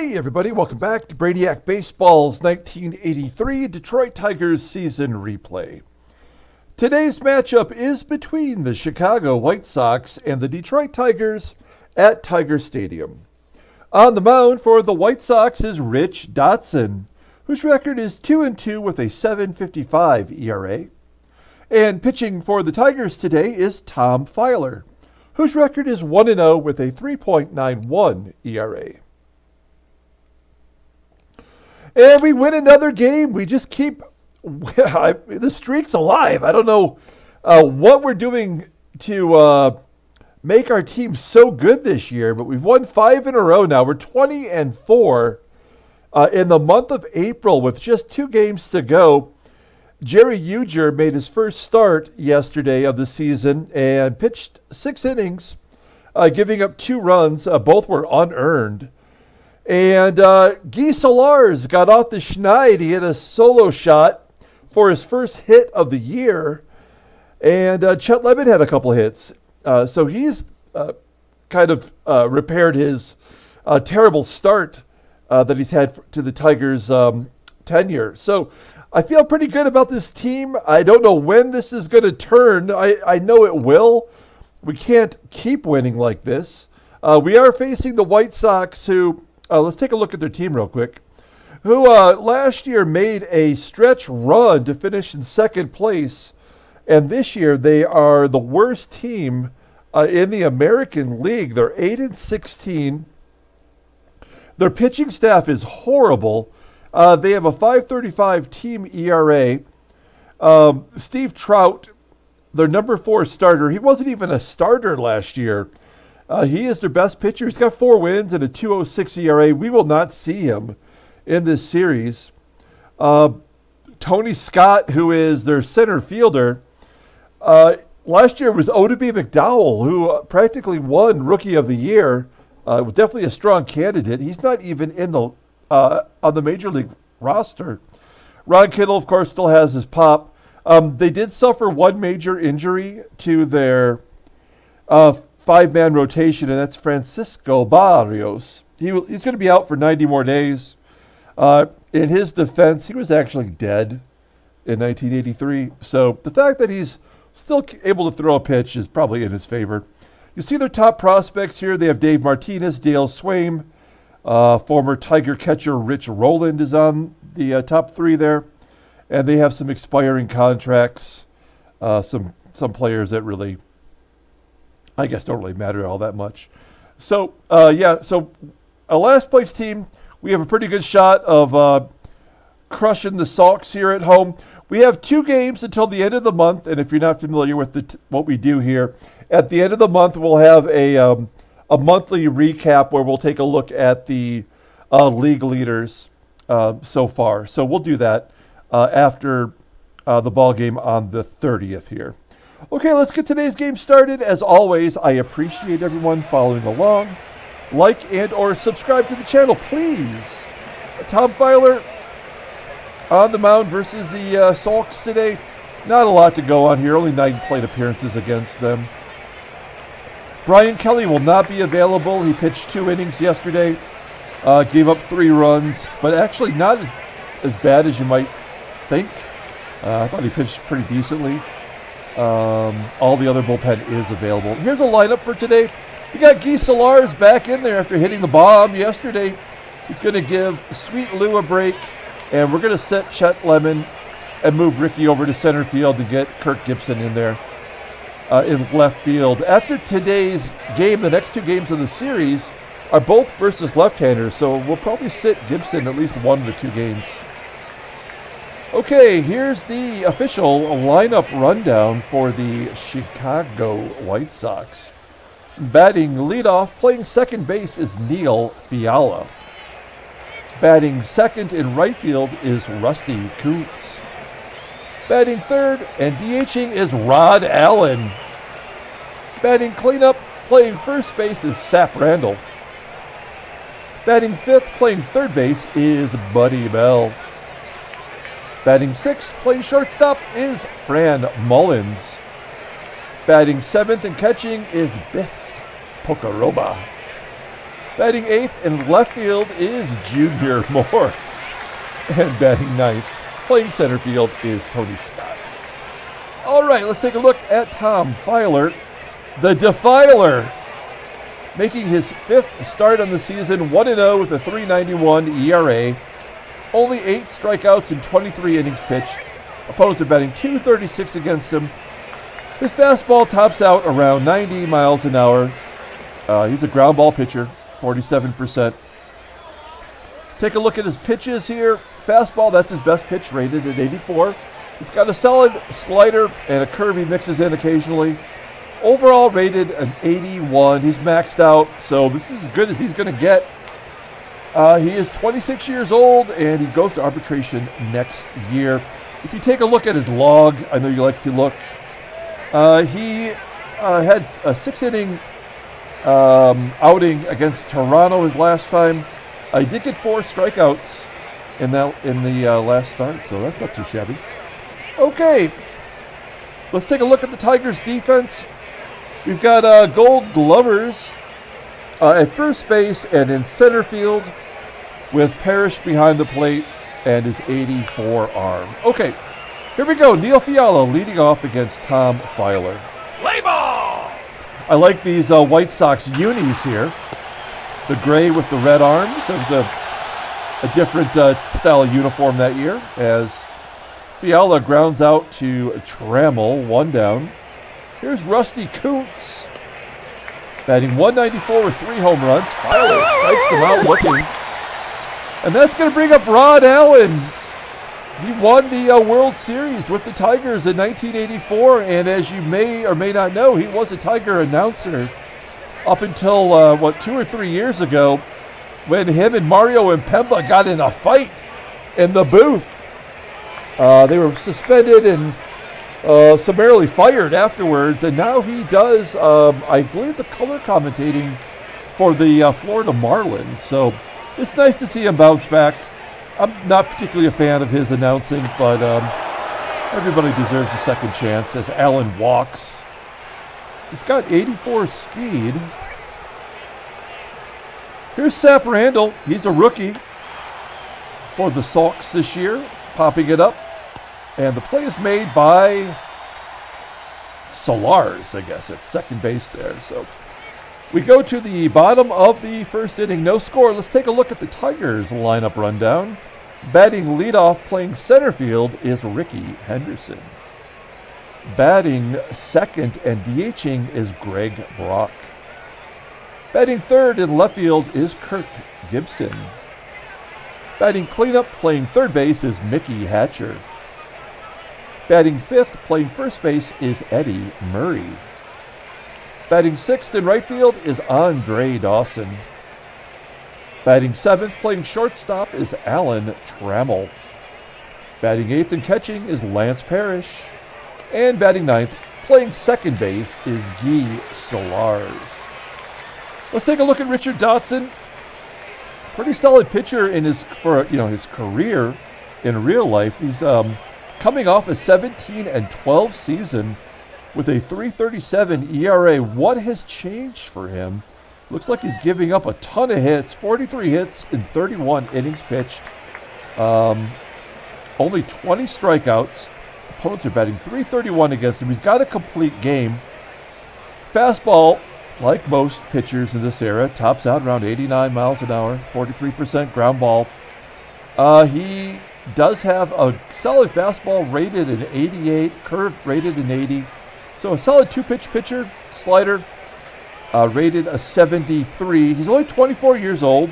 Hey everybody, welcome back to Brainiac Baseball's 1983 Detroit Tigers season replay. Today's matchup is between the Chicago White Sox and the Detroit Tigers at Tiger Stadium. On the mound for the White Sox is Rich Dotson, whose record is 2-2 with a 7.55 ERA. And pitching for the Tigers today is Tom Feiler, whose record is 1-0 with a 3.91 ERA. And we win another game. We just keep the streak's alive. I don't know what we're doing to make our team so good this year, but we've won 5 in a row now. We're 20-4 in the month of April with just 2 games to go. Jerry Uger made his first start yesterday of the season and pitched 6 innings, giving up 2 runs. Both were unearned. And Sularz got off the schneid. He hit a solo shot for his first hit of the year. And Chet Lemon had a couple hits. So he's kind of repaired his terrible start that he's had to the Tigers' tenure. So I feel pretty good about this team. I don't know when this is going to turn. I know it will. We can't keep winning like this. We are facing the White Sox, who... let's take a look at their team real quick, who last year made a stretch run to finish in second place. And this year they are the worst team in the American League. They're 8-16. Their pitching staff is horrible. They have a 5.35 team ERA. Steve Trout, their number 4 starter, he wasn't even a starter last year. He is their best pitcher. He's got 4 wins and a 2.06 ERA. We will not see him in this series. Tony Scott, who is their center fielder, last year was Oddibe McDowell, who practically won Rookie of the Year. Was definitely a strong candidate. He's not even in the on the Major League roster. Ron Kittle, of course, still has his pop. They did suffer one major injury to their 5-man rotation, and that's Francisco Barrios. He's going to be out for 90 more days. In his defense, he was actually dead in 1983. So the fact that he's still able to throw a pitch is probably in his favor. You see their top prospects here. They have Dave Martinez, Dale Swaim, former Tiger catcher Rich Rowland is on the top 3 there. And they have some expiring contracts, some players that really... I guess don't really matter all that much. So, so a last place team, we have a pretty good shot of crushing the Sox here at home. We have 2 games until the end of the month, and if you're not familiar with what we do here, at the end of the month we'll have a monthly recap where we'll take a look at the league leaders so far. So we'll do that after the ball game on the 30th here. Okay, let's get today's game started. As always, I appreciate everyone following along. Like and or subscribe to the channel, please. Tom Feiler on the mound versus the Sox today. Not a lot to go on here. Only 9 plate appearances against them. Brian Kelly will not be available. He pitched 2 innings yesterday. Gave up 3 runs, but actually not as bad as you might think. I thought he pitched pretty decently. All the other bullpen is available. Here's a lineup for today. We got Sularz back in there after hitting the bomb yesterday. He's going to give Sweet Lou a break, and we're going to set Chet Lemon and move Rickey over to center field to get Kirk Gibson in there in left field. After today's game, the next 2 games of the series are both versus left-handers, so we'll probably sit Gibson at least one of the 2 games. Okay, here's the official lineup rundown for the Chicago White Sox. Batting leadoff, playing second base is Neil Fiala. Batting second in right field is Rusty Kuntz. Batting third and DHing is Rod Allen. Batting cleanup, playing first base is Sap Randall. Batting fifth, playing third base is Buddy Bell. Batting sixth, playing shortstop is Fran Mullins. Batting seventh and catching is Biff Pocaroba. Batting 8th in left field is Junior Moore. And batting 9th, playing center field, is Tony Scott. All right, let's take a look at Tom Feiler the Defiler, making his 5th start on the season, 1-0 with a 3.91 ERA. Only 8 strikeouts in 23 innings pitched. Opponents are batting .236 against him. His fastball tops out around 90 miles an hour. He's a ground ball pitcher, 47%. Take a look at his pitches here. Fastball, that's his best pitch, rated at 84. He's got a solid slider and a curve he mixes in occasionally. Overall rated an 81. He's maxed out, so this is as good as he's going to get. He is 26 years old, and he goes to arbitration next year. If you take a look at his log, I know you like to look, he had a 6-inning outing against Toronto his last time. He did get 4 strikeouts in the last start, so that's not too shabby. Okay, let's take a look at the Tigers' defense. We've got Gold Glovers at first base and in center field, with Parrish behind the plate and his 84 arm. Okay, here we go. Neil Fiala leading off against Tom Feiler. Play ball! I like these White Sox unis here. The gray with the red arms. It was a different style of uniform that year, as Fiala grounds out to Trammell, 1 down. Here's Rusty Kuntz, batting 194 with 3 home runs. Feiler strikes him out looking. And that's going to bring up Ron Allen. He won the World Series with the Tigers in 1984, and as you may or may not know, he was a Tiger announcer up until, 2 or 3 years ago, when him and Mario Impemba got in a fight in the booth. They were suspended and summarily fired afterwards, and now he does, I believe, the color commentating for the Florida Marlins. So it's nice to see him bounce back. I'm not particularly a fan of his announcing, but everybody deserves a second chance as Allen walks. He's got 84 speed. Here's Sap Randall. He's a rookie for the Sox this year, popping it up. And the play is made by Sularz, I guess, at second base there. So we go to the bottom of the first inning, no score. Let's take a look at the Tigers lineup rundown. Batting leadoff, playing center field, is Rickey Henderson. Batting second and DHing is Greg Brock. Batting third in left field is Kirk Gibson. Batting cleanup, playing third base, is Mickey Hatcher. Batting fifth, playing first base, is Eddie Murray. Batting sixth in right field is Andre Dawson. Batting seventh, playing shortstop, is Alan Trammell. Batting eighth and catching is Lance Parrish. And batting ninth, playing second base, is Guy Sularz. Let's take a look at Richard Dotson. Pretty solid pitcher in his career in real life. He's coming off a 17-12 season with a 3.37 ERA. What has changed for him? Looks like he's giving up a ton of hits, 43 hits in 31 innings pitched. Only 20 strikeouts. Opponents are batting .331 against him. He's got a complete game. Fastball, like most pitchers in this era, tops out around 89 miles an hour, 43% ground ball. He does have a solid fastball rated in 88, curve rated in 80. So a solid two-pitch pitcher, slider, rated a 73. He's only 24 years old,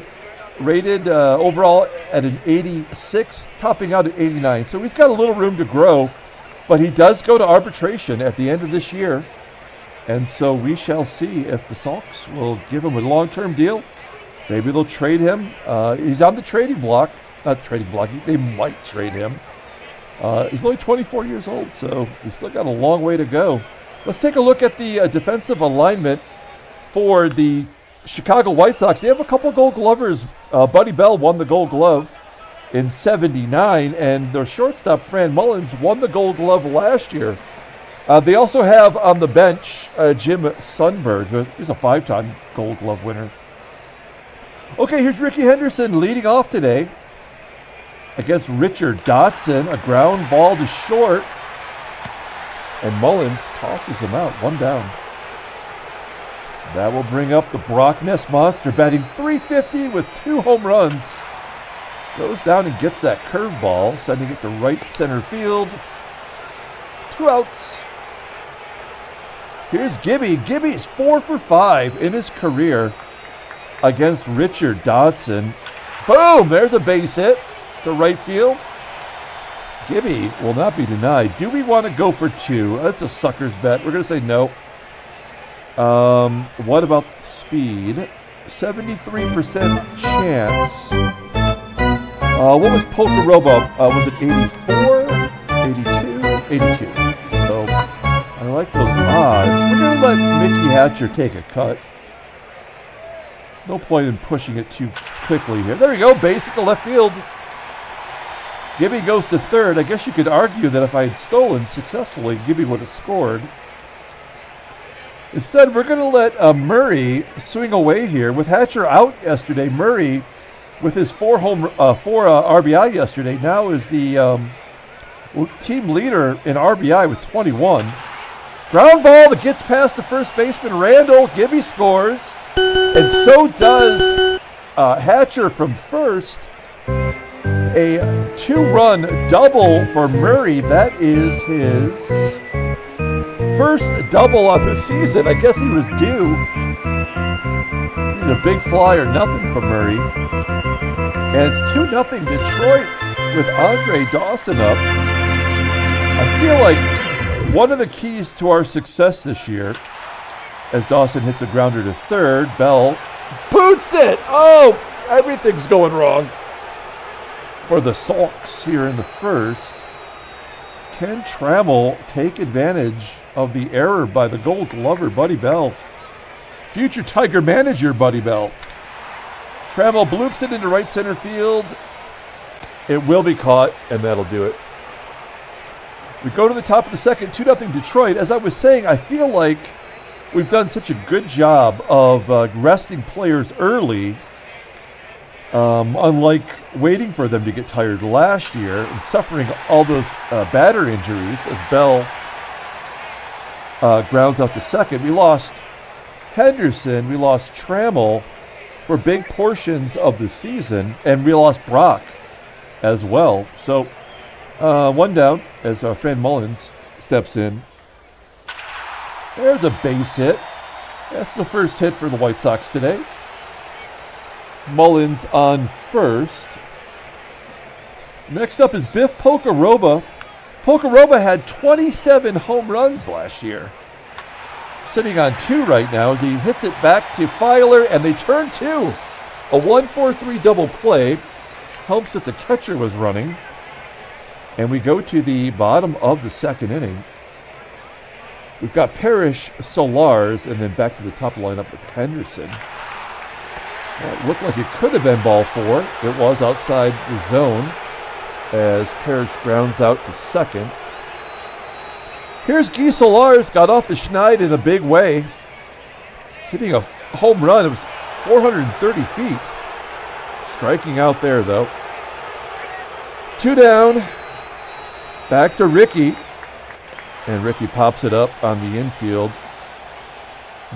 rated overall at an 86, topping out at 89. So he's got a little room to grow, but he does go to arbitration at the end of this year. And so we shall see if the Sox will give him a long-term deal. Maybe they'll trade him. He's on the trading block. Not trading block. They might trade him. He's only 24 years old, so he's still got a long way to go. Let's take a look at the defensive alignment for the Chicago White Sox. They have a couple Gold Glovers. Buddy Bell won the Gold Glove in '79, and their shortstop, Fran Mullins, won the Gold Glove last year. They also have on the bench Jim Sundberg, who's a 5-time Gold Glove winner. Okay, here's Rickey Henderson leading off today against Richard Dotson. A ground ball to short. And Mullins tosses him out, 1 down. That will bring up the Brock Ness monster, batting .350 with 2 home runs. Goes down and gets that curveball, sending it to right center field. 2 outs. Here's Gibby. Gibby's 4 for 5 in his career against Richard Dodson. Boom! There's a base hit to right field. Gibby will not be denied. Do we want to go for 2? That's a sucker's bet. We're going to say no. What about speed? 73% chance. What was Pocoroba? Was it 84? 82? 82. So I like those odds. We're going to let Mickey Hatcher take a cut. No point in pushing it too quickly here. There we go. Base at the left field. Gibby goes to third. I guess you could argue that if I had stolen successfully, Gibby would have scored. Instead, we're going to let Murray swing away here. With Hatcher out yesterday, Murray, with his 4 RBI yesterday, now is the team leader in RBI with 21. Ground ball that gets past the first baseman, Randall. Gibby scores. And so does Hatcher from first. A 2-run double for Murray. That is his first double of the season. I guess he was due. It's either a big fly or nothing from Murray. And it's 2-0 Detroit with Andre Dawson up. I feel like one of the keys to our success this year, as Dawson hits a grounder to third, Bell boots it. Oh, everything's going wrong for the Sox here in the first. Can Trammell take advantage of the error by the Gold Glover, Buddy Bell? Future Tiger manager, Buddy Bell. Trammell bloops it into right center field. It will be caught, and that'll do it. We go to the top of the second, 2-0 Detroit. As I was saying, I feel like we've done such a good job of resting players early, unlike waiting for them to get tired last year and suffering all those batter injuries as Bell grounds out to second. We lost Henderson, we lost Trammell for big portions of the season, and we lost Brock as well. So 1 down as our friend Mullins steps in. There's a base hit. That's the first hit for the White Sox today. Mullins on first. Next up is Biff Pocaroba. Pocoroba had 27 home runs last year. Sitting on 2 right now as he hits it back to Feiler, and they turn 2. A 1-4-3 double play. Helps that the catcher was running. And we go to the bottom of the second inning. We've got Parrish, Sularz, and then back to the top lineup with Henderson. It looked like it could have been ball 4. It was outside the zone as Parrish grounds out to second. Here's Guy Sularz, got off the schneid in a big way, hitting a home run. It was 430 feet. Striking out there, though. 2 down. Back to Rickey. And Rickey pops it up on the infield.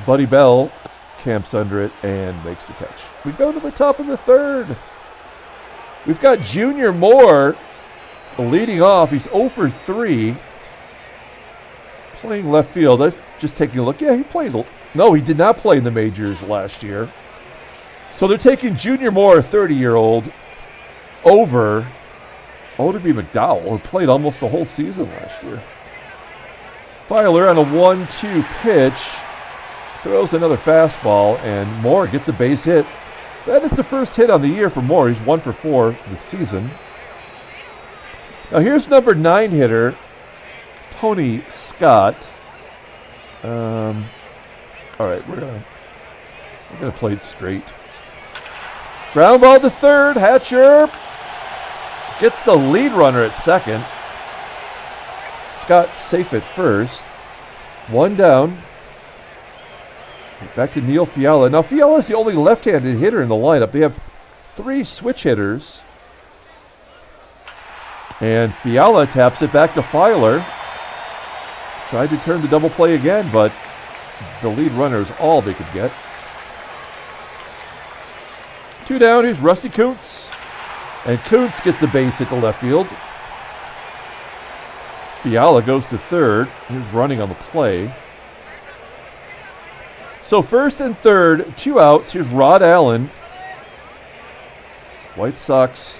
Buddy Bell camps under it and makes the catch. We go to the top of the third. We've got Junior Moore leading off. He's 0 for 3. Playing left field. I was just taking a look. Yeah, he played. No, he did not play in the majors last year. So they're taking Junior Moore, a 30-year-old, over Odeby McDowell, who played almost the whole season last year. Feiler on a 1-2 pitch. Throws another fastball, and Moore gets a base hit. That is the first hit on the year for Moore. He's 1 for 4 this season. Now here's number 9 hitter, Tony Scott. All right, we're gonna play it straight. Ground ball to third. Hatcher gets the lead runner at second. Scott safe at first. 1 down. Back to Neil Fiala. Now, Fiala is the only left-handed hitter in the lineup. They have 3 switch hitters. And Fiala taps it back to Feiler. Tried to turn the double play again, but the lead runner is all they could get. 2 down. Here's Rusty Kuntz. And Kuntz gets a base hit to left field. Fiala goes to third. He's running on the play. So first and third, 2 outs. Here's Rod Allen. White Sox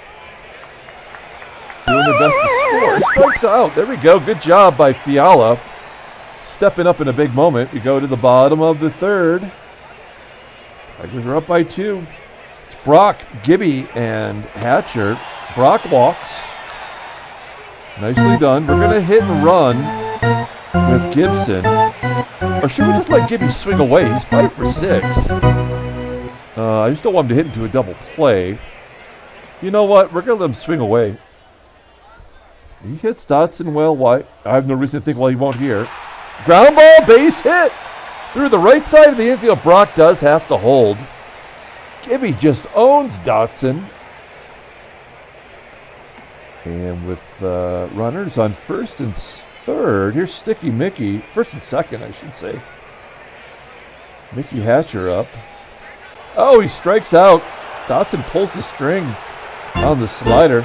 doing their best to score. Strikes out. There we go. Good job by Fiala. Stepping up in a big moment. We go to the bottom of the third. Tigers are up by 2. It's Brock, Gibby, and Hatcher. Brock walks. Nicely done. We're going to hit and run with Gibson. Or should we just let Gibby swing away? He's 5 for 6. I just don't want him to hit into a double play. You know what? We're going to let him swing away. He hits Dotson well. Why? I have no reason to think why he won't here. Ground ball, base hit. Through the right side of the infield. Brock does have to hold. Gibby just owns Dotson. And with runners on first and third, here's Sticky Mickey. First and second, I should say. Mickey Hatcher up. Oh, he strikes out. Dotson pulls the string on the slider.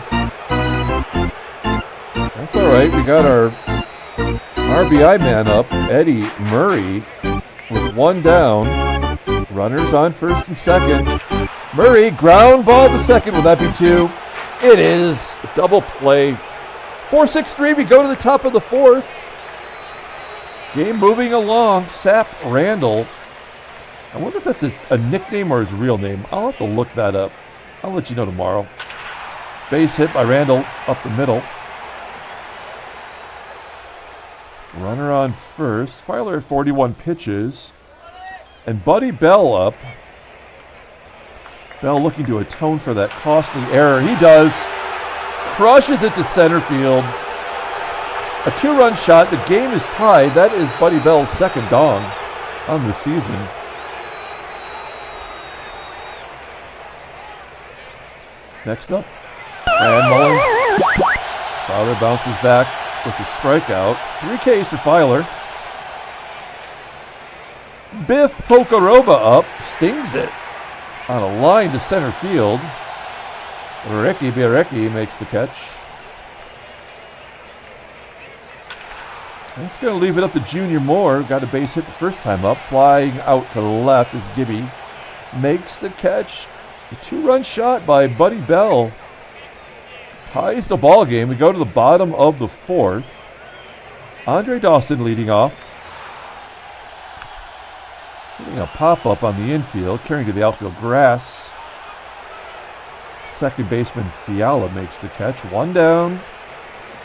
That's all right. We got our RBI man up, Eddie Murray, with 1 down. Runners on first and second. Murray, ground ball to second. Will that be 2? It is. Double play. 4-6-3. We go to the top of the 4th. Game moving along. Sap Randall. I wonder if that's a nickname or his real name. I'll have to look that up. I'll let you know tomorrow. Base hit by Randall up the middle. Runner on first. Feiler at 41 pitches. And Buddy Bell up. Bell looking to atone for that costly error. He does. Crushes it to center field. A 2-run shot. The game is tied. That is Buddy Bell's second dong on the season. Next up, Fran Mullins. Feiler bounces back with a strikeout. 3 Ks to Feiler. Biff Pocaroba up, stings it on a line to center field. Rickey makes the catch. That's going to leave it up to Junior Moore. Got a base hit the first time up. Flying out to the left as Gibby makes the catch. A 2-run shot by Buddy Bell ties the ball game. We go to the bottom of the 4th. Andre Dawson leading off. Getting a pop-up on the infield, carrying to the outfield grass. Second baseman Fiala makes the catch. 1 down.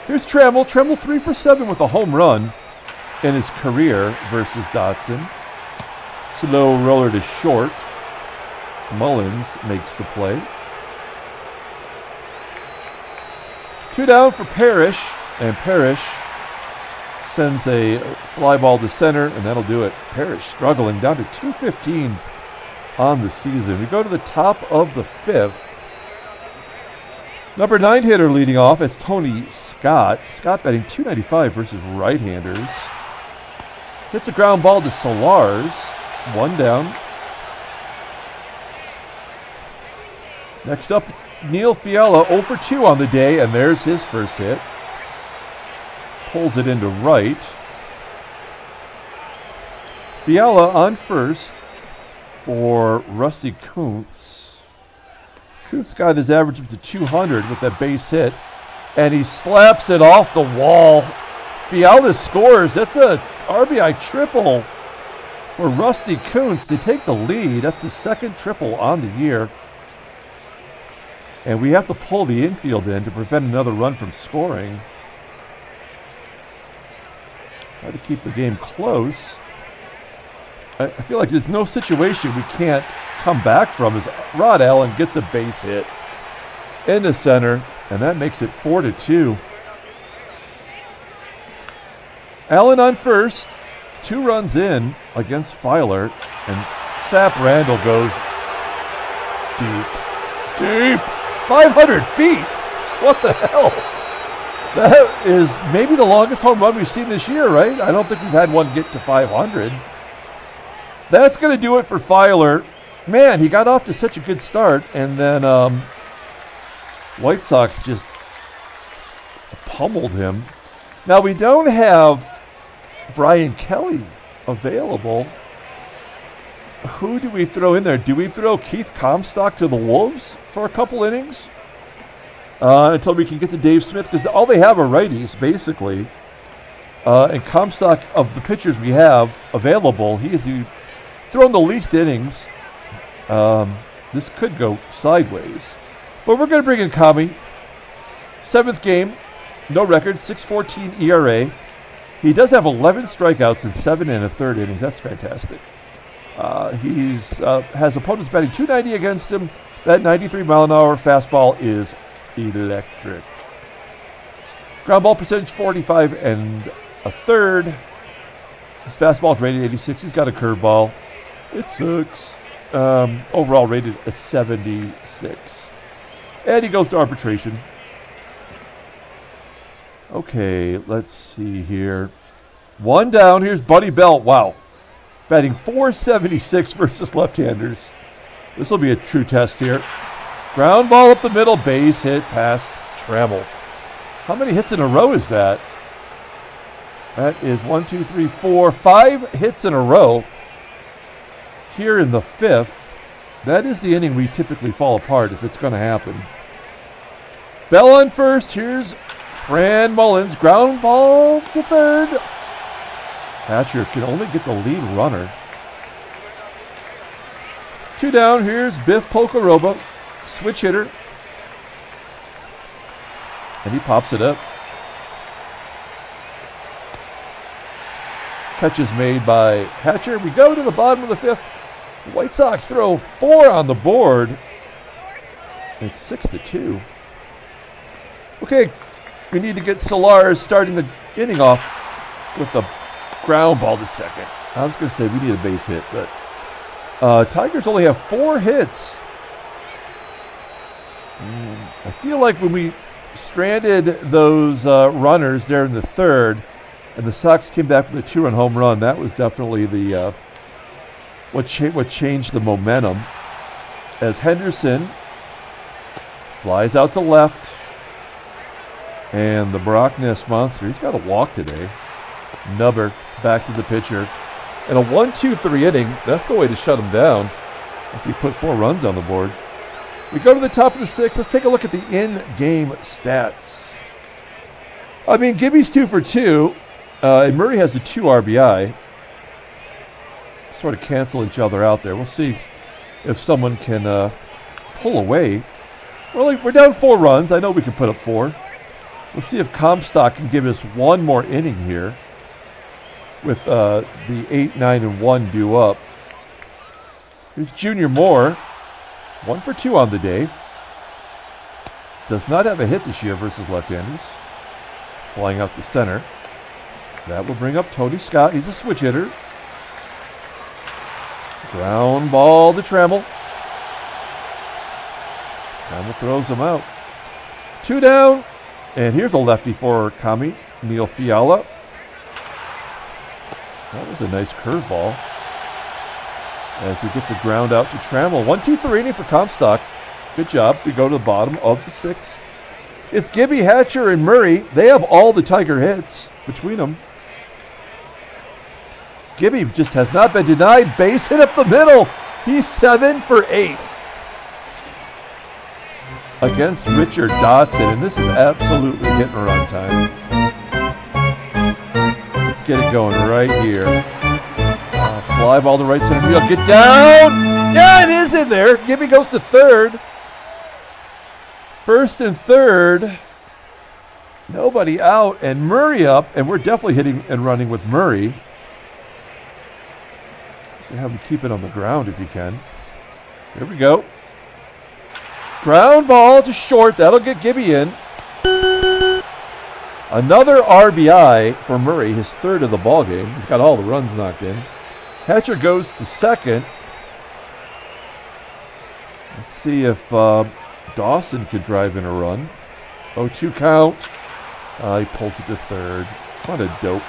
Here's Trammell. Trammell 3 for 7 with a home run in his career versus Dodson. Slow roller to short. Mullins makes the play. 2 down for Parrish, and Parrish sends a fly ball to center, and that'll do it. Parrish struggling down to 215 on the season. We go to the top of the 5th. Number 9 hitter leading off, it's Tony Scott. Scott batting .295 versus right-handers. Hits a ground ball to Sularz. 1 down. Next up, Neil Fiala, 0 for 2 on the day, and there's his first hit. Pulls it into right. Fiala on first for Rusty Kuntz. Kuntz got his average up to 200 with that base hit, and he slaps it off the wall. Fiala scores. That's a RBI triple for Rusty Kuntz to take the lead. That's his second triple on the year. And we have to pull the infield in to prevent another run from scoring. Try to keep the game close. I feel like there's no situation we can't come back from as Rod Allen gets a base hit into center, and that makes it 4-2. Allen on first, 2 runs in against Feiler, and Sap Randall goes deep, 500 feet. What the hell? That is maybe the longest home run we've seen this year, right? I don't think we've had one get to 500. That's going to do it for Feiler. Man, he got off to such a good start, and then White Sox just pummeled him. Now, we don't have Brian Kelly available. Who do we throw in there? Do we throw Keith Comstock to the Wolves for a couple innings until we can get to Dave Smith? Because all they have are righties, basically. And Comstock, of the pitchers we have available, he's thrown the least innings. This could go sideways. But we're going to bring in Kami. 7th game, no record, 6.14 ERA. He does have 11 strikeouts in 7 1/3 innings. That's fantastic. He has opponents batting .290 against him. That 93-mile-an-hour fastball is electric. Ground ball percentage 45 1/3. His fastball is rated 86. He's got a curveball. It sucks. Overall rated a 76. And he goes to arbitration. Okay, let's see here. 1 down. Here's Buddy Belt. Wow. Batting .476 versus left-handers. This will be a true test here. Ground ball up the middle. Base hit past Trammell. How many hits in a row is that? That is 1, 2, 3, 4, 5 hits in a row. Here in the 5th. That is the inning we typically fall apart if it's going to happen. Bell on first. Here's Fran Mullins. Ground ball to third. Hatcher can only get the lead runner. 2 down. Here's Biff Pocaroba. Switch hitter. And he pops it up. Catch is made by Hatcher. We go to the bottom of the 5th. The White Sox throw 4 on the board. It's 6-2. Okay, we need to get Sularz starting the inning off with the ground ball to second. I was going to say we need a base hit, but Tigers only have 4 hits. I feel like when we stranded those runners there in the 3rd, and the Sox came back with a 2-run home run, that was definitely the what changed the momentum. As Henderson flies out to left, and the Brockness monster, he's got a walk today. Nubber back to the pitcher. And a 1-2-3 inning, that's the way to shut him down if you put 4 runs on the board. We go to the top of the 6th. Let's take a look at the in-game stats. I mean, Gibby's 2 for 2, and Murray has a 2 RBI. Sort of cancel each other out there. We'll see if someone can pull away. We're down 4 runs. I know we can put up 4. We'll see if Comstock can give us 1 more inning here with the 8, 9, and 1 due up. Here's Junior Moore. 1 for 2 on the day. Does not have a hit this year versus left-handers. Flying out to center. That will bring up Tony Scott. He's a switch hitter. Ground ball to Trammell. Trammell throws him out. 2 down. And here's a lefty for Kami, Neil Fiala. That was a nice curveball. As he gets a ground out to Trammell. 1-2-3 inning for Comstock. Good job. We go to the bottom of the 6th. It's Gibby, Hatcher, and Murray. They have all the Tiger hits between them. Gibby just has not been denied. Base hit up the middle. He's 7 for 8 against Richard Dotson, and this is absolutely hit and run time. Let's get it going right here. Fly ball to right center field. Get down. Yeah, it is in there. Gibby goes to 3rd. 1st and 3rd. Nobody out, and Murray up, and we're definitely hitting and running with Murray. Have him keep it on the ground if you can. Here we go. Ground ball to short. That'll get Gibby in. Another RBI for Murray, his third of the ball game. He's got all the runs knocked in. Hatcher goes to second. Let's see if Dawson could drive in a run. 0-2 count. He pulls it to third. What a dope.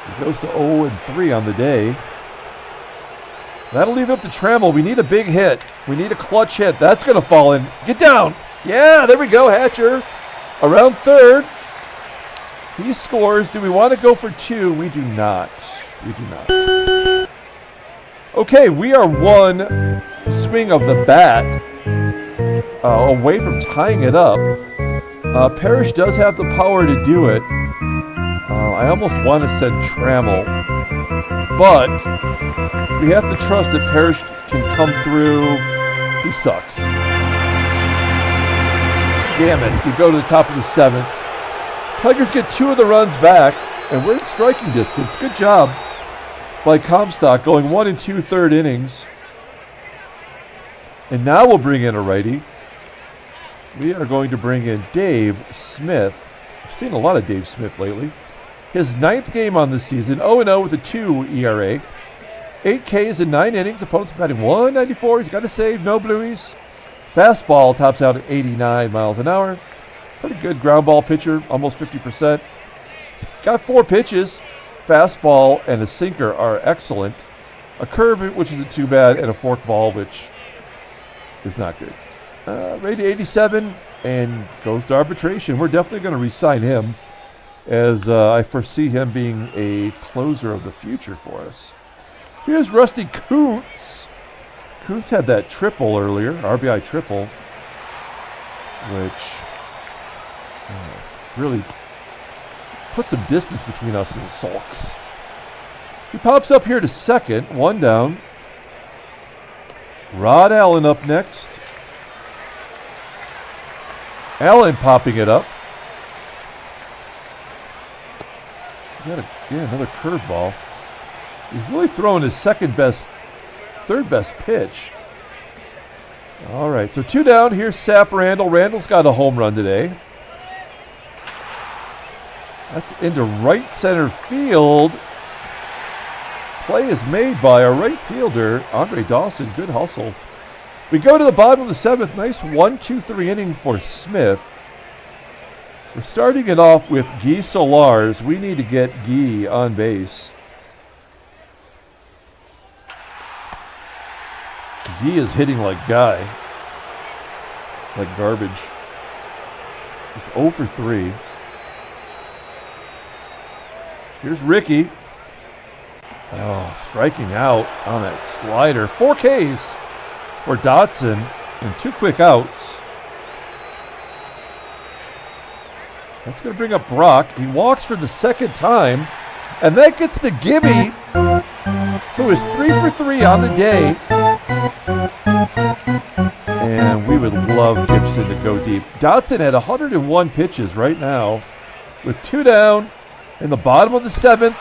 He goes to 0-3 on the day. That'll leave it up to Trammell. We need a big hit. We need a clutch hit. That's going to fall in. Get down. Yeah, there we go, Hatcher. Around third. He scores. Do we want to go for two? We do not. We do not. Okay, we are one swing of the bat away from tying it up. Parrish does have the power to do it. I almost want to send Trammell, but we have to trust that Parrish can come through. He sucks. Damn it. We go to the top of the seventh. Tigers get two of the runs back, and we're in striking distance. Good job by Comstock, going 1 2/3 innings. And now we'll bring in a righty. We are going to bring in Dave Smith. I've seen a lot of Dave Smith lately. His 9th game on the season, 0-0 with a 2 ERA. 8 Ks in 9 innings. Opponents batting 194. He's got a save, no blueies. Fastball tops out at 89 miles an hour. Pretty good ground ball pitcher, almost 50%. He's got 4 pitches. Fastball and a sinker are excellent. A curve, which isn't too bad, and a forkball, which is not good. Rated 87 and goes to arbitration. We're definitely going to re-sign him, as I foresee him being a closer of the future for us. Here's Rusty Kuntz. Kuntz had that triple earlier, RBI triple, which really put some distance between us and the Sox. He pops up here to second, 1 down. Rod Allen up next. Allen popping it up. He's got another curveball. He's really throwing his third best pitch. All right, so 2 down. Here's Sap Randall. Randall's got a home run today. That's into right center field. Play is made by our right fielder, Andre Dawson. Good hustle. We go to the bottom of the 7th. Nice 1-2-3 inning for Smith. We're starting it off with Guy Sularz. We need to get Guy on base. Guy is hitting like Guy. Like garbage. He's 0 for 3. Here's Rickey. Oh, striking out on that slider. 4 Ks for Dotson and 2 quick outs. That's going to bring up Brock. He walks for the 2nd time, and that gets to Gibby, who is 3 for 3 on the day. And we would love Gibson to go deep. Dotson had 101 pitches right now with 2 down in the bottom of the 7th,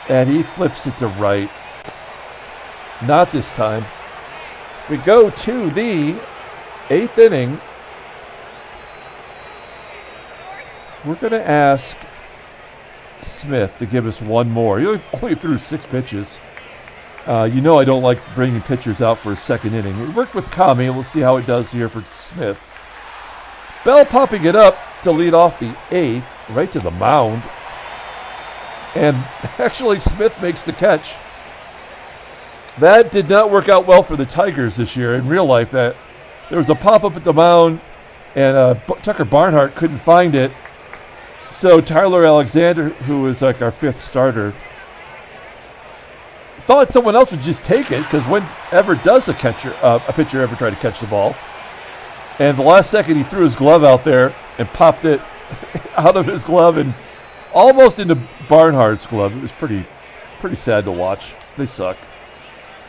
and he flips it to right. Not this time. We go to the 8th inning. We're going to ask Smith to give us one more. He only threw 6 pitches. You know I don't like bringing pitchers out for a 2nd inning. We worked with Kami. We'll see how it does here for Smith. Bell popping it up to lead off the 8th, right to the mound. And actually, Smith makes the catch. That did not work out well for the Tigers this year. In real life, that there was a pop-up at the mound, and Tucker Barnhart couldn't find it. So Tyler Alexander, who is like our 5th starter, thought someone else would just take it, because whenever does a pitcher ever try to catch the ball? And the last second, he threw his glove out there and popped it out of his glove and almost into Barnhart's glove. It was pretty sad to watch. They suck.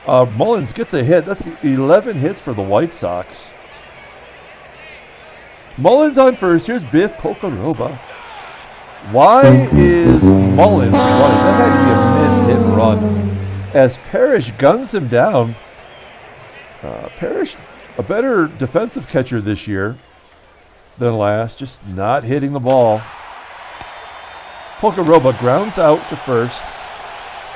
Mullins gets a hit. That's 11 hits for the White Sox. Mullins on first. Here's Biff Pocaroba. Why is Mullins running? That had to be a missed hit and run. As Parrish guns him down. Parrish, a better defensive catcher this year. than last, just not hitting the ball. Pocoroba grounds out to first.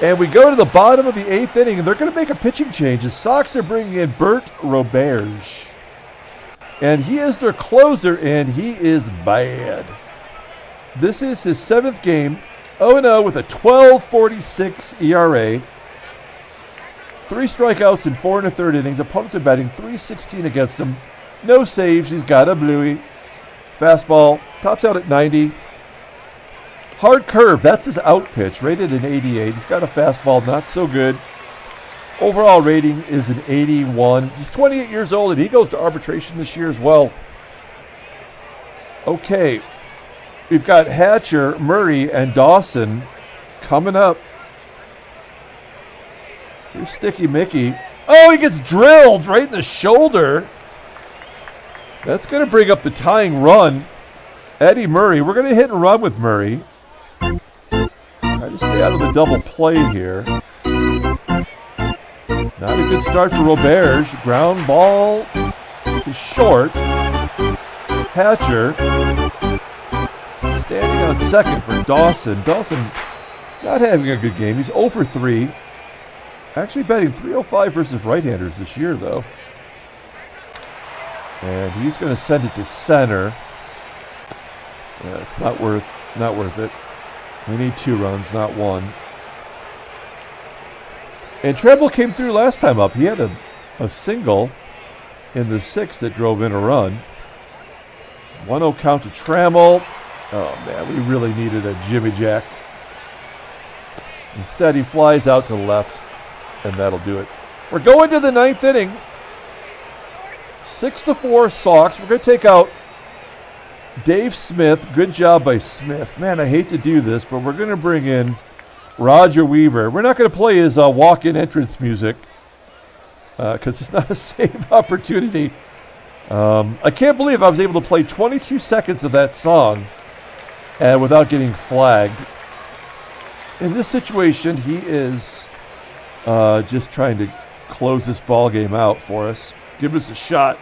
And we go to the bottom of the 8th inning, and they're going to make a pitching change. The Sox are bringing in Biff Pocaroba. And he is their closer, and he is bad. This is his 7th game. 0-0 with a 12.46 ERA. 3 strikeouts in 4 1/3 innings. Opponents are batting .316 against him. No saves. He's got a bluey. Fastball. Tops out at 90. Hard curve. That's his out pitch. Rated an 88. He's got a fastball. Not so good. Overall rating is an 81. He's 28 years old, and he goes to arbitration this year as well. Okay. We've got Hatcher, Murray, and Dawson coming up. Here's Sticky Mickey. Oh, he gets drilled right in the shoulder. That's going to bring up the tying run. Eddie Murray. We're going to hit and run with Murray. Try to stay out of the double play here. Not a good start for Roberge. Ground ball to short. Hatcher standing on second for Dawson. Dawson not having a good game. He's 0 for 3. Actually batting .305 versus right-handers this year, though. And he's going to send it to center. Yeah, it's not worth it. We need 2 runs, not 1. And Trammell came through last time up. He had a single in the 6th that drove in a run. 1-0 count to Trammell. Oh, man, we really needed a Jimmy Jack. Instead, he flies out to left, and that'll do it. We're going to the 9th inning. 6-4 Sox. We're going to take out Dave Smith. Good job by Smith. Man, I hate to do this, but we're going to bring in Roger Weaver. We're not going to play his walk-in entrance music because it's not a save opportunity. I can't believe I was able to play 22 seconds of that song without getting flagged. In this situation, he is just trying to close this ball game out for us. Give us a shot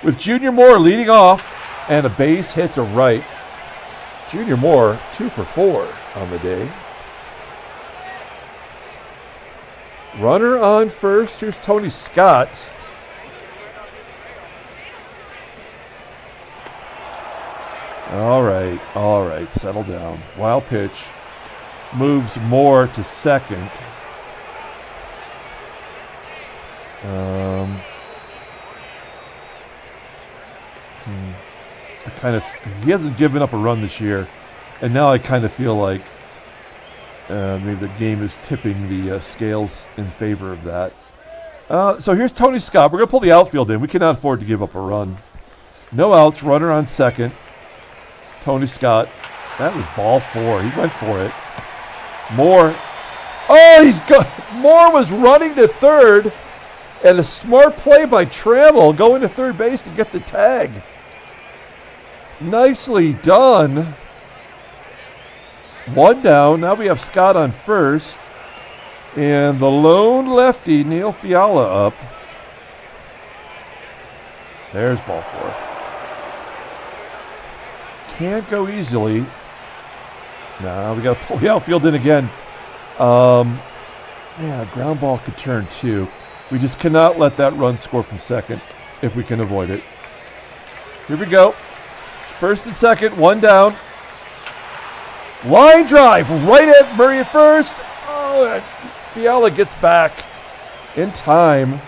with Junior Moore leading off and a base hit to right. Junior Moore 2 for 4 on the day. Runner on first. Here's Tony Scott. All right, settle down. Wild pitch. Moves Moore to second. He hasn't given up a run this year, and now I kind of feel like maybe the game is tipping the scales in favor of that. So here's Tony Scott. We're going to pull the outfield in. We cannot afford to give up a run. No outs, runner on second. Tony Scott. That was ball 4. He went for it. Moore. Oh, Moore was running to third, and a smart play by Trammell going to third base to get the tag. Nicely done. 1 down. Now we have Scott on first. And the lone lefty, Neil Fiala, up. There's ball 4. Can't go easily. No, we got to pull the outfield in again. A ground ball could turn too. We just cannot let that run score from second if we can avoid it. Here we go. First and second, 1 down. Line drive right at Murray at first. Oh, Fiala gets back in time.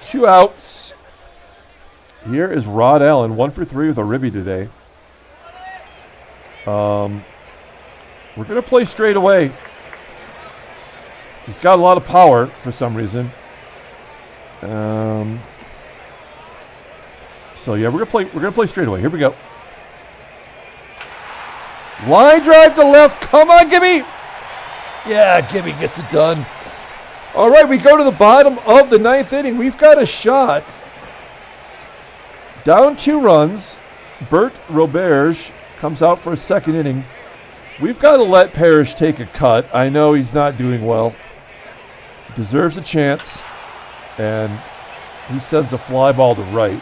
2 outs. Here is Rod Allen, 1 for 3 with a ribby today. We're going to play straight away. He's got a lot of power for some reason. So yeah, we're gonna play straight away. Here we go. Line drive to left. Come on, Gibby. Yeah, Gibby gets it done. All right, we go to the bottom of the 9th inning. We've got a shot. Down 2 runs. Bert Roberge comes out for a second inning. We've got to let Parrish take a cut. I know he's not doing well. Deserves a chance. And he sends a fly ball to right.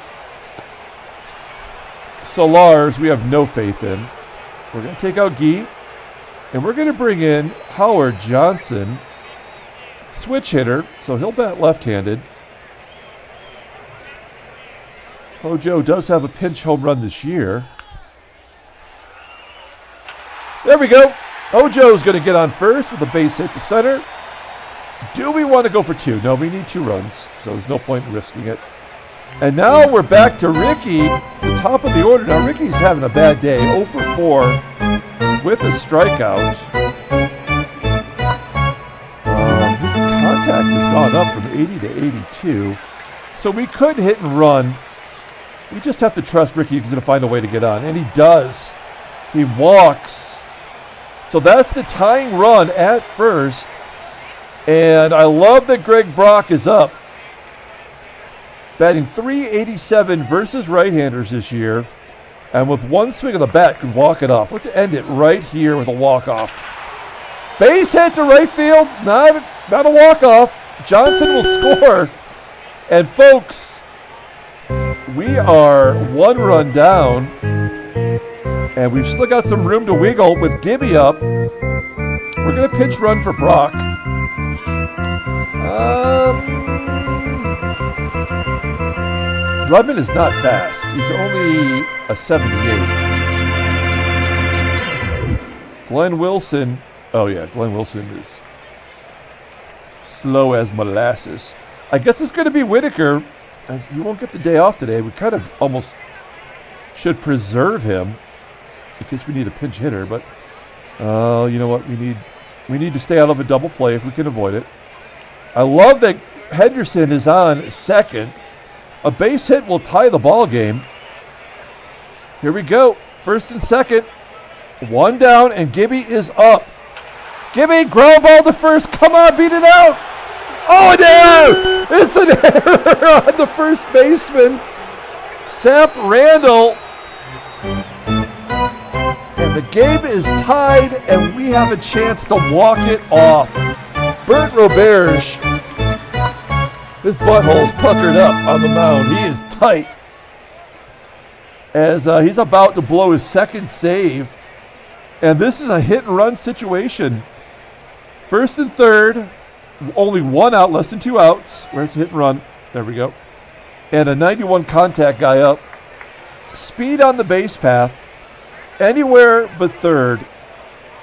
Sularz, we have no faith in. We're going to take out Guy, and we're going to bring in Howard Johnson, switch hitter, so he'll bat left-handed. Hojo does have a pinch home run this year. There we go. Hojo's going to get on first with a base hit to center. Do we want to go for 2? No, we need 2 runs, so there's no point in risking it. And now we're back to Rickey, the top of the order. Now Rickey's having a bad day, 0 for 4 with a strikeout. His contact has gone up from 80 to 82, so we could hit and run. We just have to trust Rickey. He's going to find a way to get on, and he does. He walks. So that's the tying run at first. And I love that Greg Brock is up. Batting .387 versus right-handers this year. And with one swing of the bat, can walk it off. Let's end it right here with a walk-off. Base hit to right field. Not a walk-off. Johnson will score. And folks, we are 1 run down. And we've still got some room to wiggle with Gibby up. We're going to pitch run for Brock. Ledman is not fast. He's only a 78. Glenn Wilson. Oh, yeah, Glenn Wilson is slow as molasses. I guess it's going to be Whitaker. He won't get the day off today. We kind of almost should preserve him in case we need a pinch hitter. But you know what? We need to stay out of a double play if we can avoid it. I love that Henderson is on second. A base hit will tie the ball game. Here we go. First and second. 1 down, and Gibby is up. Gibby, ground ball to first. Come on, beat it out. Oh, an error! It's an error on the first baseman. Sap Randall. And the game is tied, and we have a chance to walk it off. Bert Roberge. His butthole's puckered up on the mound. He is tight as he's about to blow his second save. And this is a hit-and-run situation. First and third, only 1 out, less than 2 outs. Where's the hit and run? There we go. And a 91 contact guy up. Speed on the base path. Anywhere but third.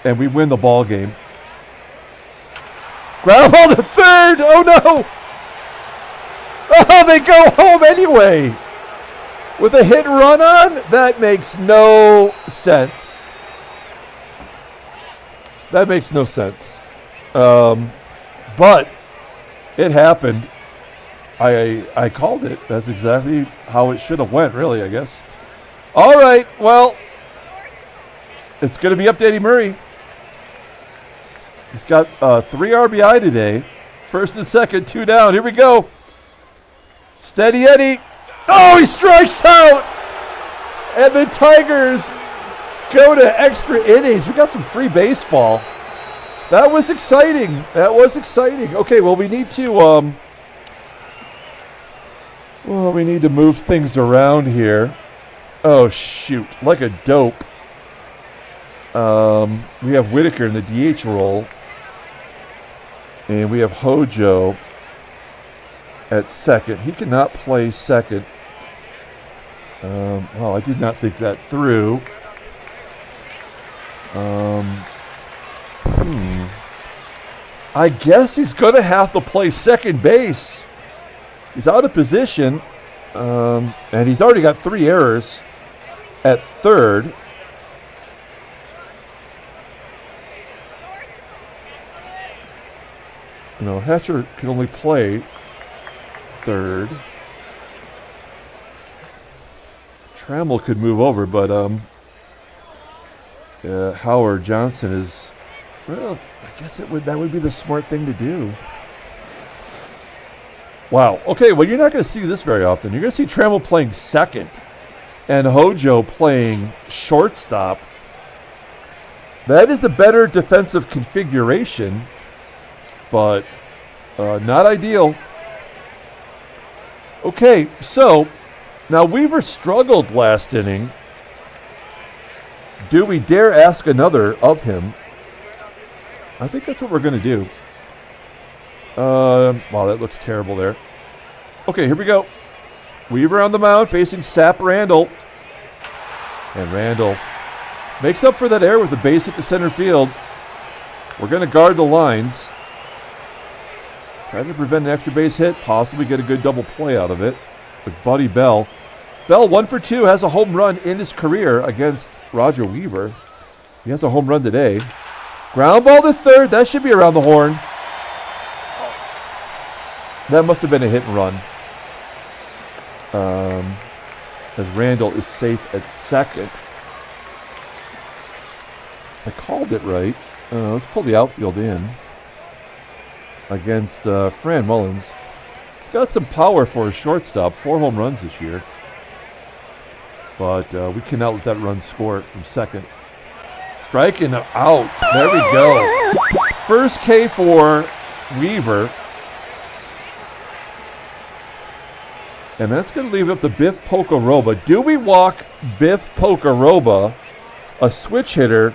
And we win the ball game. Ground ball to third. Oh, no. Oh, they go home anyway. With a hit and run on? That makes no sense. That makes no sense. But it happened. I called it. That's exactly how it should have went, really, I guess. All right, well, it's going to be up to Eddie Murray. He's got 3 RBI today. First and second, 2 down. Here we go. Steady Eddie. Oh, he strikes out. And the Tigers go to extra innings. We got some free baseball. That was exciting. That was exciting. Okay, well, we need to move things around here. Oh, shoot. Like a dope. We have Whitaker in the DH role. And we have Hojo at second. He cannot play second. Well, I did not think that through. I guess he's going to have to play second base. He's out of position. And he's already got 3 errors at third. No, Hatcher can only play third. Trammell could move over, but Howard Johnson is, well, I guess that would be the smart thing to do. Wow. Okay, well, you're not going to see this very often. You're going to see Trammell playing second and Hojo playing shortstop. That is the better defensive configuration, but not ideal. Okay, so now Weaver struggled last inning. Do we dare ask another of him? I think that's what we're going to do. Wow, that looks terrible there. Okay, here we go. Weaver on the mound facing Sap Randall. And Randall makes up for that error with the base hit to center field. We're going to guard the lines. Tries to prevent an extra base hit, possibly get a good double play out of it with Buddy Bell. Bell, 1 for 2, has a home run in his career against Roger Weaver. He has a home run today. Ground ball to third. That should be around the horn. That must have been a hit and run. As Randall is safe at second. I called it right. Let's pull the outfield in against Fran Mullins. He's got some power for a shortstop. 4 home runs this year. But we cannot let that run score it from second. Striking out. There we go. First K for Weaver. And that's going to leave it up to Biff Pocaroba. Do we walk Biff Pocaroba, a switch hitter,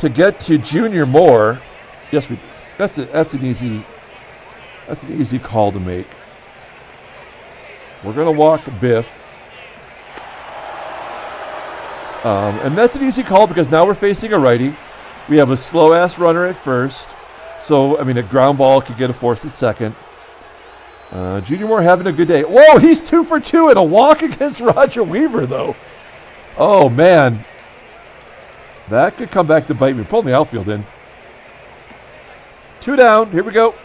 to get to Junior Moore? Yes, we do. That's an easy call to make. We're going to walk Biff. And that's an easy call because now we're facing a righty. We have a slow-ass runner at first. So, I mean, a ground ball could get a force at second. Junior Moore having a good day. Whoa, he's 2 for 2 in a walk against Roger Weaver, though. Oh, man. That could come back to bite me. Pulling the outfield in. 2 down. Here we go.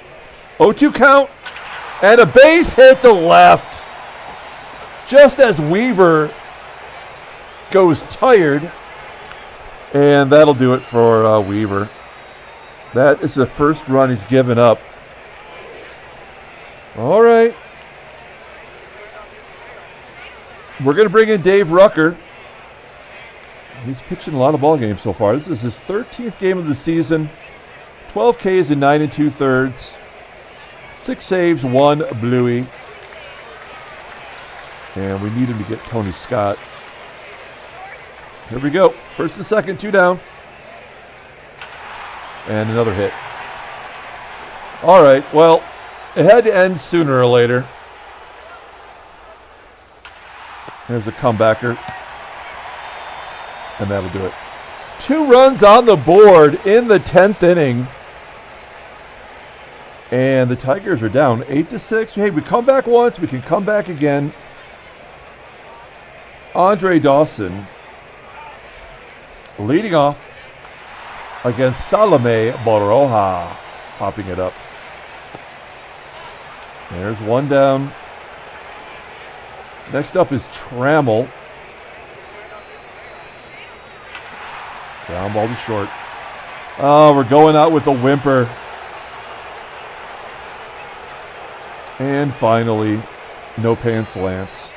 0-2 count. And a base hit to left. Just as Weaver goes tired. And that'll do it for Weaver. That is the first run he's given up. All right. We're going to bring in Dave Rucker. He's pitching a lot of ball games so far. This is his 13th game of the season. 12 Ks in 9 2/3. 6 saves, 1 bluey. And we need him to get Tony Scott. Here we go. First and second, 2 down. And another hit. All right, well, it had to end sooner or later. There's a comebacker. And that'll do it. 2 runs on the board in the 10th inning. And the Tigers are down 8-6. Hey, we come back once, we can come back again. Andre Dawson leading off against Salome Boroja. Popping it up. There's 1 down. Next up is Trammell. Ground ball to short. Oh, we're going out with a whimper. And finally, no pan slants.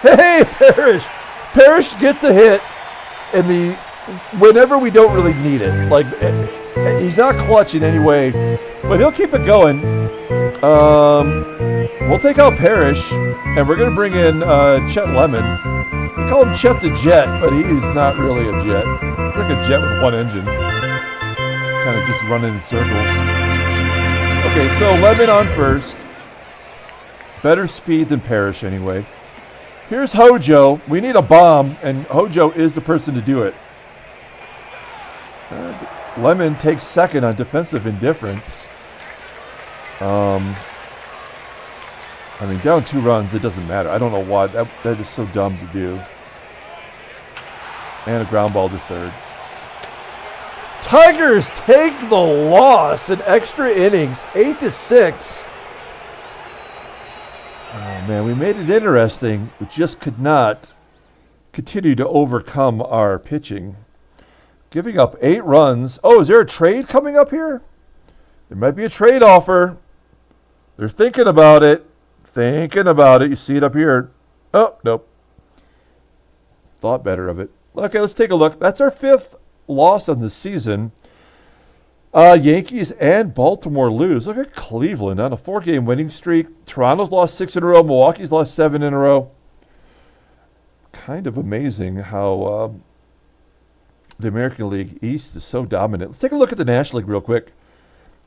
Hey, Parrish! Parrish gets a hit in whenever we don't really need it. Like, he's not clutch in any way, but he'll keep it going. We'll take out Parrish, and we're going to bring in Chet Lemon. We call him Chet the Jet, but he's not really a jet. He's like a jet with 1 engine. Kind of just running in circles. Okay, so Lemon on first. Better speed than Parrish anyway. Here's Hojo. We need a bomb, and Hojo is the person to do it. Lemon takes second on defensive indifference. I mean, down 2 runs, it doesn't matter. I don't know why. That is so dumb to do. And a ground ball to third. Tigers take the loss in extra innings, 8-6. Oh, man, we made it interesting. We just could not continue to overcome our pitching. Giving up 8 runs. Oh, is there a trade coming up here? There might be a trade offer. They're thinking about it. You see it up here. Oh, nope. Thought better of it. Okay, let's take a look. That's our 5th loss of the season. Yankees and Baltimore lose. Look at Cleveland on a 4-game winning streak. Toronto's lost 6 in a row. Milwaukee's lost 7 in a row. Kind of amazing how The American League East is so dominant. Let's take a look at the National League real quick.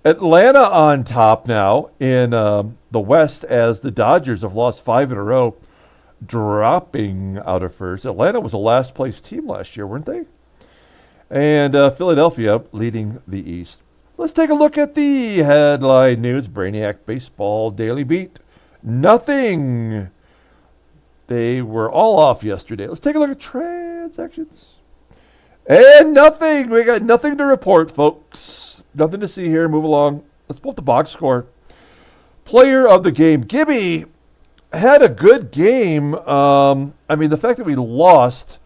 Atlanta on top now in the West as the Dodgers have lost 5 in a row, dropping out of first. Atlanta was a last-place team last year, weren't they? And Philadelphia leading the East. Let's take a look at the headline news. Brainiac Baseball Daily Beat. Nothing. They were all off yesterday. Let's take a look at transactions. And nothing. We got nothing to report, folks. Nothing to see here. Move along. Let's pull up the box score. Player of the game. Gibby had a good game. The fact that we lost,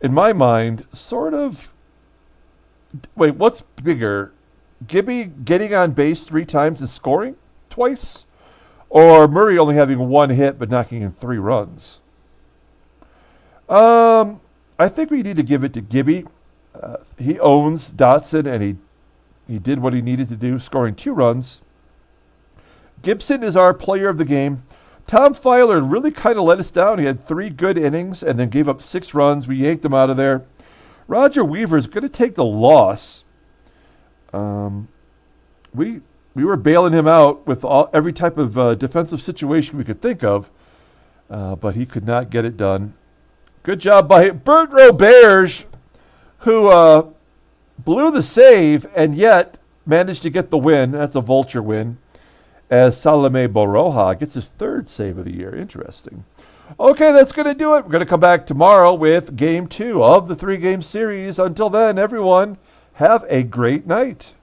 in my mind, sort of... Wait, what's bigger? Gibby getting on base 3 times and scoring twice? Or Murray only having 1 hit but knocking in 3 runs? I think we need to give it to Gibby. He owns Dotson, and he did what he needed to do, scoring 2 runs. Gibson is our player of the game. Tom Feiler really kind of let us down. He had 3 good innings and then gave up 6 runs. We yanked him out of there. Roger Weaver is going to take the loss. We were bailing him out with every type of defensive situation we could think of, but he could not get it done. Good job by Bert Roberge, who blew the save and yet managed to get the win. That's a vulture win, as Salome Boroja gets his 3rd save of the year. Interesting. Okay, that's going to do it. We're going to come back tomorrow with Game 2 of the 3-game series. Until then, everyone, have a great night.